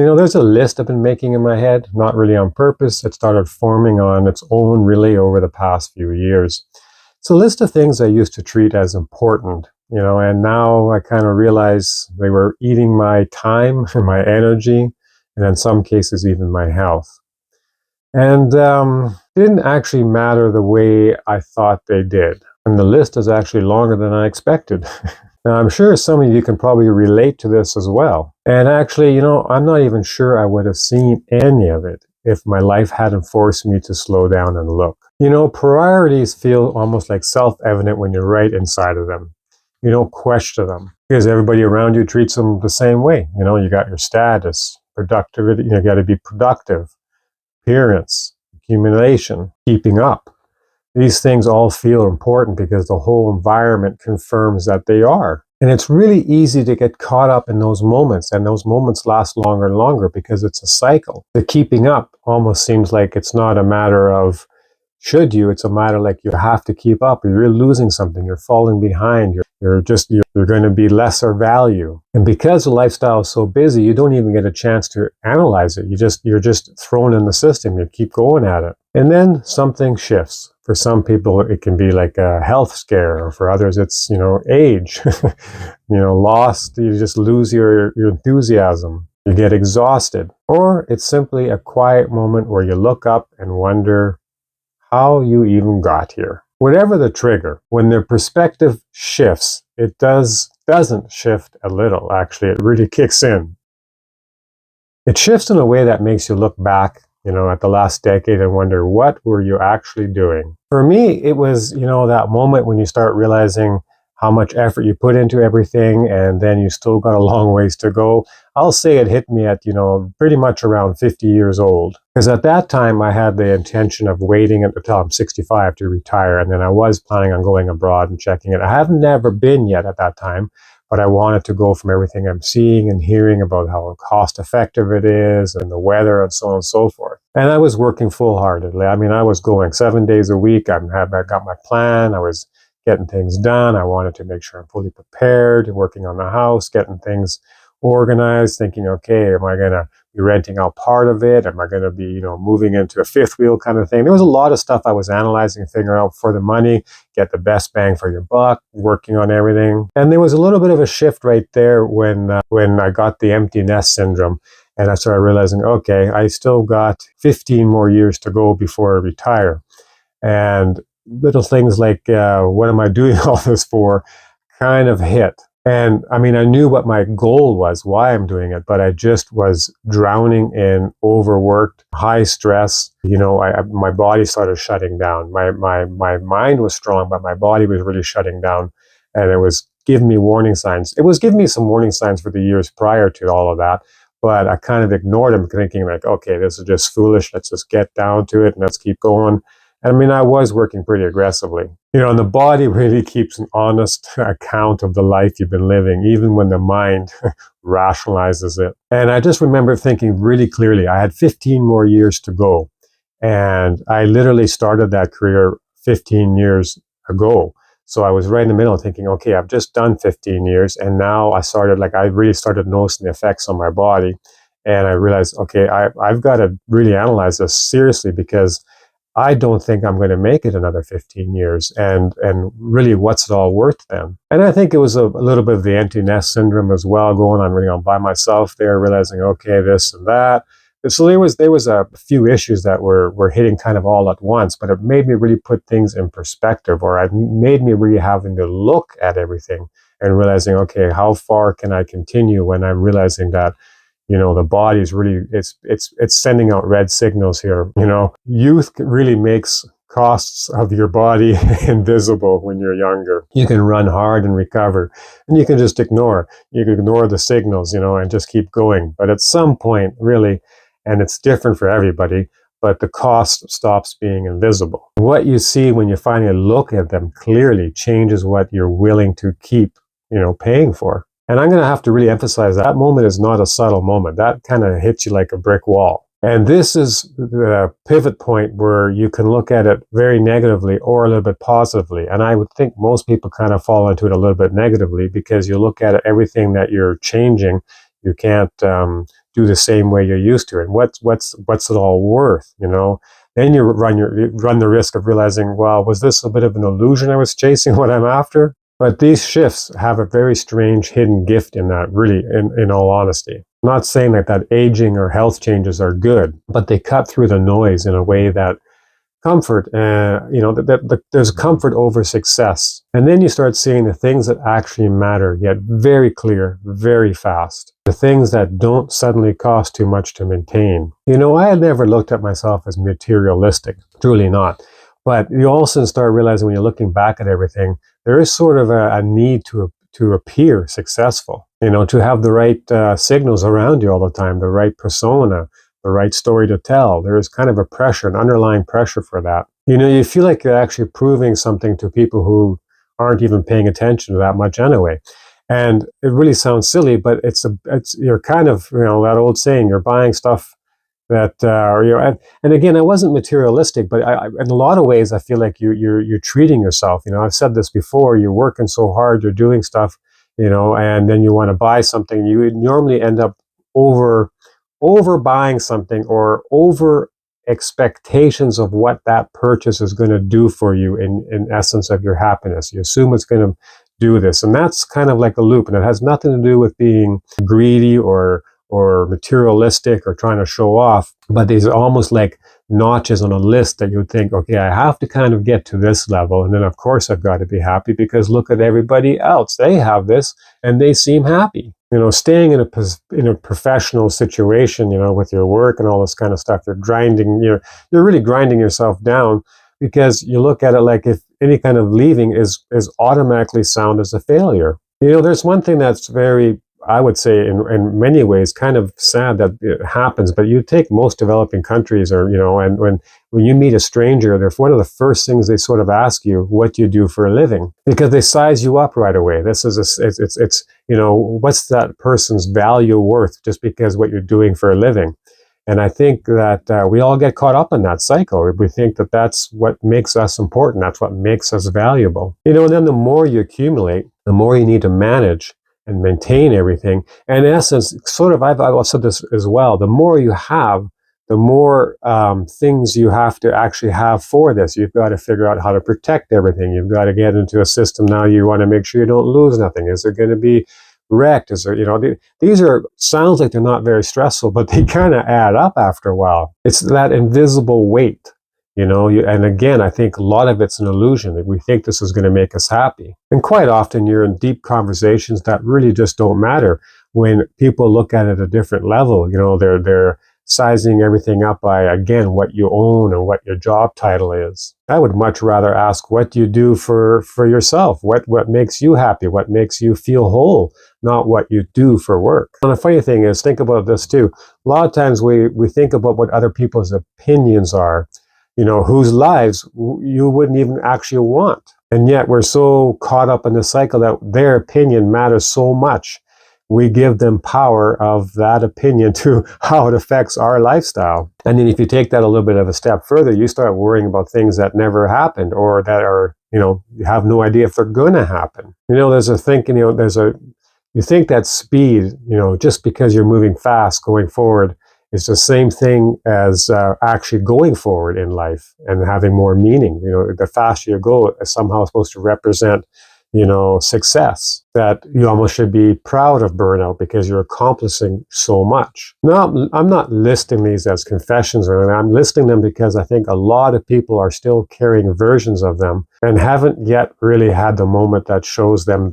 There's a list I've been making in my head, not really on purpose. It started forming on its own really over the past few years. It's a list of things I used to treat as important, and now I kind of realize they were eating my time and my energy, and in some cases, even my health. And it didn't actually matter the way I thought they did. And the list is actually longer than I expected. Now, I'm sure some of you can probably relate to this as well. And actually, I'm not even sure I would have seen any of it if my life hadn't forced me to slow down and look. Priorities feel almost like self-evident when you're right inside of them. You don't question them because everybody around you treats them the same way. You got your status, productivity, you got to be productive, appearance, accumulation, keeping up. These things all feel important because the whole environment confirms that they are. And it's really easy to get caught up in those moments, and those moments last longer and longer because it's a cycle. The keeping up almost seems like it's not a matter of should you, it's a matter like you have to keep up. You're losing something, you're falling behind, you're going to be lesser value. And because the lifestyle is so busy, you don't even get a chance to analyze it. You're just thrown in the system, you keep going at it. And then something shifts. For some people, it can be like a health scare, or for others, it's, age, lost, you just lose your enthusiasm. You get exhausted. Or it's simply a quiet moment where you look up and wonder how you even got here. Whatever the trigger, when their perspective shifts, it doesn't shift a little, actually, it really kicks in. It shifts in a way that makes you look back, at the last decade and wonder, what were you actually doing? For me, it was, that moment when you start realizing how much effort you put into everything, and then you still got a long ways to go. I'll say it hit me at, pretty much around 50 years old. Because at that time, I had the intention of waiting until I'm 65 to retire, and then I was planning on going abroad and checking it. I have never been yet at that time, but I wanted to go from everything I'm seeing and hearing about how cost effective it is and the weather and so on and so forth. And I was working full-heartedly. I mean, I was going 7 days a week. I got my plan. I was getting things done. I wanted to make sure I'm fully prepared, working on the house, getting things organized, thinking, okay, am I going to be renting out part of it? Am I going to be, moving into a fifth wheel kind of thing? There was a lot of stuff I was analyzing and figuring out for the money, get the best bang for your buck, working on everything. And there was a little bit of a shift right there when I got the empty nest syndrome. And I started realizing, okay, I still got 15 more years to go before I retire. And little things like, what am I doing all this for, kind of hit. And I mean, I knew what my goal was, why I'm doing it, but I just was drowning in overworked, high stress. My body started shutting down. My mind was strong, but my body was really shutting down. And it was giving me warning signs. It was giving me some warning signs for the years prior to all of that. But I kind of ignored them, thinking like, okay, this is just foolish. Let's just get down to it and let's keep going. I mean, I was working pretty aggressively. And the body really keeps an honest account of the life you've been living, even when the mind rationalizes it. And I just remember thinking really clearly, I had 15 more years to go. And I literally started that career 15 years ago. So I was right in the middle thinking, okay, I've just done 15 years. And now I really started noticing the effects on my body. And I realized, okay, I've got to really analyze this seriously, because I don't think I'm going to make it another 15 years. And really, what's it all worth then? And I think it was a little bit of the empty nest syndrome as well, going on by myself there, realizing, okay, this and that. So there was a few issues that were hitting kind of all at once, but it made me really put things in perspective, or it made me really having to look at everything and realizing, okay, how far can I continue when I'm realizing that the body is really, it's sending out red signals here. Youth really makes costs of your body invisible when you're younger. You can run hard and recover, and you can just ignore. You can ignore the signals, and just keep going. But at some point, really, and it's different for everybody, but the cost stops being invisible. What you see when you finally look at them clearly changes what you're willing to keep, paying for. And I'm going to have to really emphasize that moment is not a subtle moment. That kind of hits you like a brick wall. And this is the pivot point where you can look at it very negatively or a little bit positively. And I would think most people kind of fall into it a little bit negatively, because you look at it, everything that you're changing, you can't do the same way you used to? And what's it all worth? Then you run the risk of realizing, well, was this a bit of an illusion I was chasing what I'm after? But these shifts have a very strange hidden gift in that, really, in all honesty. I'm not saying that aging or health changes are good, but they cut through the noise in a way that comfort, there's comfort over success. And then you start seeing the things that actually matter get very clear, very fast. The things that don't suddenly cost too much to maintain. I had never looked at myself as materialistic, truly not. But you also start realizing when you're looking back at everything, there is sort of a need to appear successful, to have the right signals around you all the time, the right persona, the right story to tell. There is kind of a pressure, an underlying pressure for that. You feel like you're actually proving something to people who aren't even paying attention to that much anyway. And it really sounds silly, but you're kind of, that old saying, you're buying stuff that, and again, I wasn't materialistic, but in a lot of ways, I feel like you're treating yourself. I've said this before, you're working so hard, you're doing stuff, and then you want to buy something. You would normally end up over buying something or over expectations of what that purchase is going to do for you in essence of your happiness. You assume it's going to do this. And that's kind of like a loop. And it has nothing to do with being greedy or materialistic or trying to show off. But these are almost like notches on a list that you would think, okay, I have to kind of get to this level. And then of course I've got to be happy because look at everybody else. They have this and they seem happy. Staying in a professional situation, with your work and all this kind of stuff, you're really grinding yourself down because you look at it like if any kind of leaving is automatically sound as a failure. There's one thing that's very, I would say in many ways kind of sad that it happens, but you take most developing countries and when you meet a stranger, one of the first things they sort of ask you, what do you do for a living? Because they size you up right away. This is it's what's that person's value worth just because what you're doing for a living? And I think that we all get caught up in that cycle. We think that that's what makes us important. That's what makes us valuable. And then the more you accumulate, the more you need to manage and maintain everything. And in essence, sort of, I've said this as well, the more you have, the more things you have to actually have for this. You've got to figure out how to protect everything. You've got to get into a system now. You want to make sure you don't lose nothing. Is there going to be wrecked? Is there, these sounds like they're not very stressful, but they kind of add up after a while. It's that invisible weight. And again, I think a lot of it's an illusion that we think this is going to make us happy. And quite often you're in deep conversations that really just don't matter when people look at it at a different level. They're sizing everything up by, again, what you own and what your job title is. I would much rather ask, what do you do for yourself? What makes you happy? What makes you feel whole? Not what you do for work. And the funny thing is, think about this too. A lot of times we think about what other people's opinions are, whose lives you wouldn't even actually want. And yet we're so caught up in the cycle that their opinion matters so much. We give them power of that opinion to how it affects our lifestyle. And then if you take that a little bit of a step further, you start worrying about things that never happened or that are, you have no idea if they're going to happen. There's a thinking, you think that speed, just because you're moving fast going forward is the same thing as actually going forward in life and having more meaning. The faster you go is somehow supposed to represent, success, that you almost should be proud of burnout because you're accomplishing so much. Now, I'm not listing these as confessions or anything. I'm listing them because I think a lot of people are still carrying versions of them and haven't yet really had the moment that shows them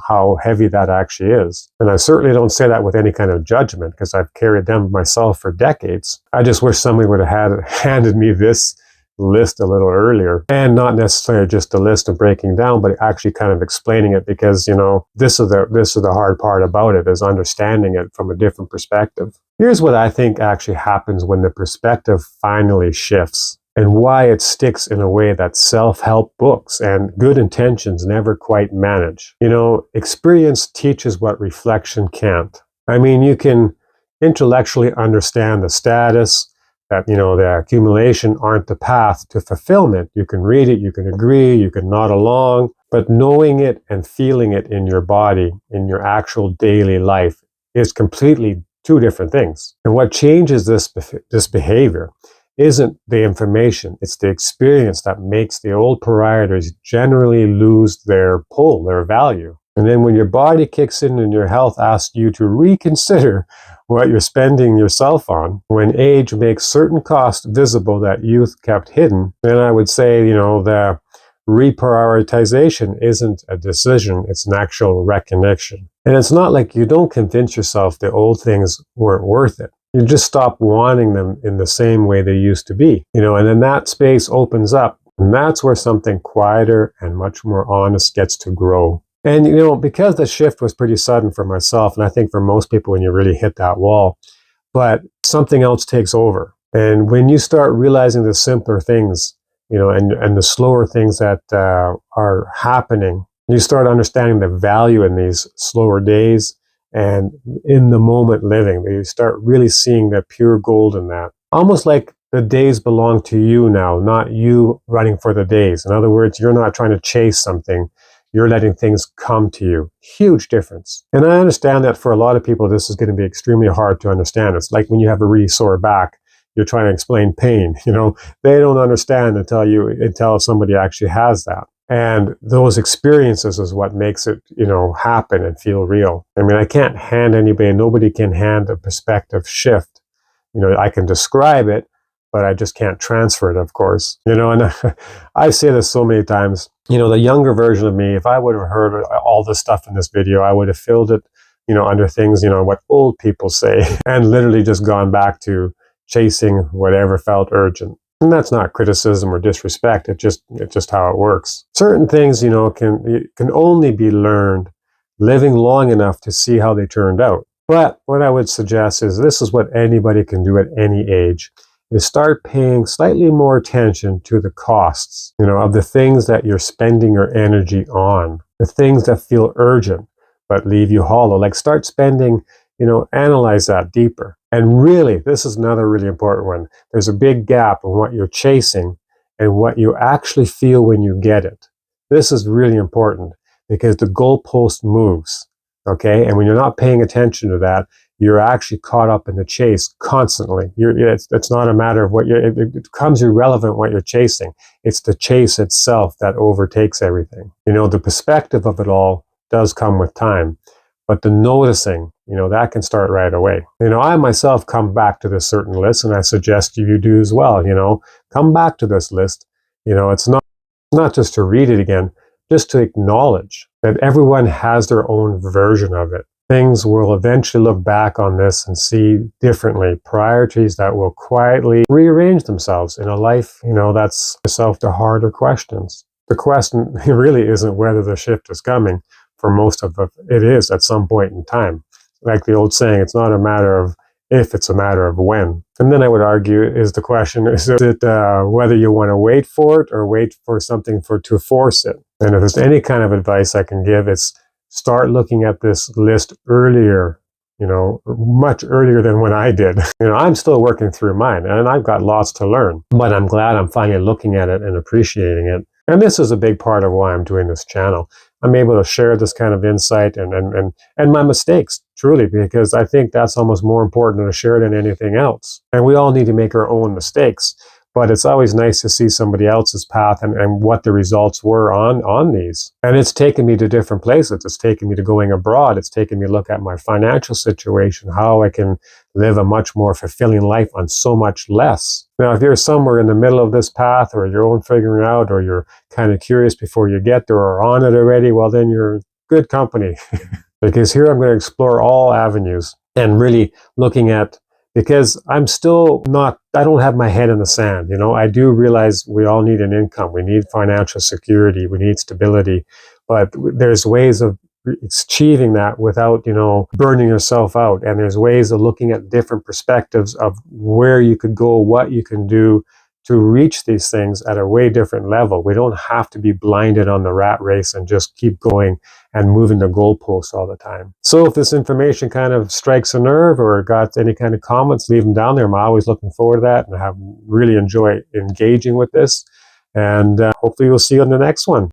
how heavy that actually is. And I certainly don't say that with any kind of judgment because I've carried them myself for decades. I just wish somebody would have handed me this list a little earlier, and not necessarily just a list of breaking down, but actually kind of explaining it, because this is the hard part about it, is understanding it from a different perspective. Here's what I think actually happens when the perspective finally shifts, and why it sticks in a way that self-help books and good intentions never quite manage. Experience teaches what reflection can't. I mean, you can intellectually understand the status, that, the accumulation aren't the path to fulfillment. You can read it, you can agree, you can nod along, but knowing it and feeling it in your body, in your actual daily life, is completely two different things. And what changes this behavior isn't the information, it's the experience that makes the old priorities generally lose their pull, their value. And then when your body kicks in and your health asks you to reconsider what you're spending yourself on, when age makes certain costs visible that youth kept hidden, then I would say, the reprioritization isn't a decision, it's an actual recognition. And it's not like you don't convince yourself the old things weren't worth it. You just stop wanting them in the same way they used to be, and then that space opens up, and that's where something quieter and much more honest gets to grow. And, because the shift was pretty sudden for myself, and I think for most people when you really hit that wall, but something else takes over. And when you start realizing the simpler things, and the slower things that are happening, you start understanding the value in these slower days and in the moment living. You start really seeing the pure gold in that. Almost like the days belong to you now, not you running for the days. In other words, you're not trying to chase something. You're letting things come to you. Huge difference. And I understand that for a lot of people, this is going to be extremely hard to understand. It's like when you have a really sore back, you're trying to explain pain. They don't understand until somebody actually has that. And those experiences is what makes it, happen and feel real. I mean, I can't hand anybody, nobody can hand a perspective shift. I can describe it, but I just can't transfer it, of course. And I say this so many times, the younger version of me, if I would have heard all this stuff in this video, I would have filled it, under things, what old people say, and literally just gone back to chasing whatever felt urgent. And that's not criticism or disrespect. It's just how it works. Certain things, can only be learned living long enough to see how they turned out. But what I would suggest is this is what anybody can do at any age, is start paying slightly more attention to the costs, of the things that you're spending your energy on, the things that feel urgent but leave you hollow. Like start spending, analyze that deeper. And really, this is another really important one. There's a big gap in what you're chasing and what you actually feel when you get it. This is really important because the goalpost moves, okay? And when you're not paying attention to that, you're actually caught up in the chase constantly. It's not a matter of it becomes irrelevant what you're chasing. It's the chase itself that overtakes everything. The perspective of it all does come with time. But the noticing, that can start right away. I myself come back to this certain list, and I suggest you do as well. Come back to this list. It's not just to read it again, just to acknowledge that everyone has their own version of it. Things will eventually look back on this and see differently, priorities that will quietly rearrange themselves in a life, that's yourself the harder questions. The question really isn't whether the shift is coming. For most of it is at some point in time. Like the old saying, it's not a matter of if, it's a matter of when. And then I would argue is the question, is it whether you want to wait for it or wait for something to force it? And if there's any kind of advice I can give, it's start looking at this list earlier, much earlier than when I did. I'm still working through mine and I've got lots to learn, but I'm glad I'm finally looking at it and appreciating it. And this is a big part of why I'm doing this channel. I'm able to share this kind of insight and my mistakes, truly, because I think that's almost more important to share than anything else. And we all need to make our own mistakes, but it's always nice to see somebody else's path and what the results were on these. And it's taken me to different places. It's taken me to going abroad. It's taken me to look at my financial situation, how I can live a much more fulfilling life on so much less. Now, if you're somewhere in the middle of this path or your own figuring out, or you're kind of curious before you get there or on it already, well, then you're good company. Because here I'm going to explore all avenues and really looking at, because I'm still not, I don't have my head in the sand. I do realize we all need an income. We need financial security. We need stability. But there's ways of achieving that without, burning yourself out. And there's ways of looking at different perspectives of where you could go, what you can do to reach these things at a way different level. We don't have to be blinded on the rat race and just keep going and moving the goalposts all the time. So if this information kind of strikes a nerve or got any kind of comments, leave them down there. I'm always looking forward to that and really enjoy engaging with this. And hopefully we'll see you on the next one.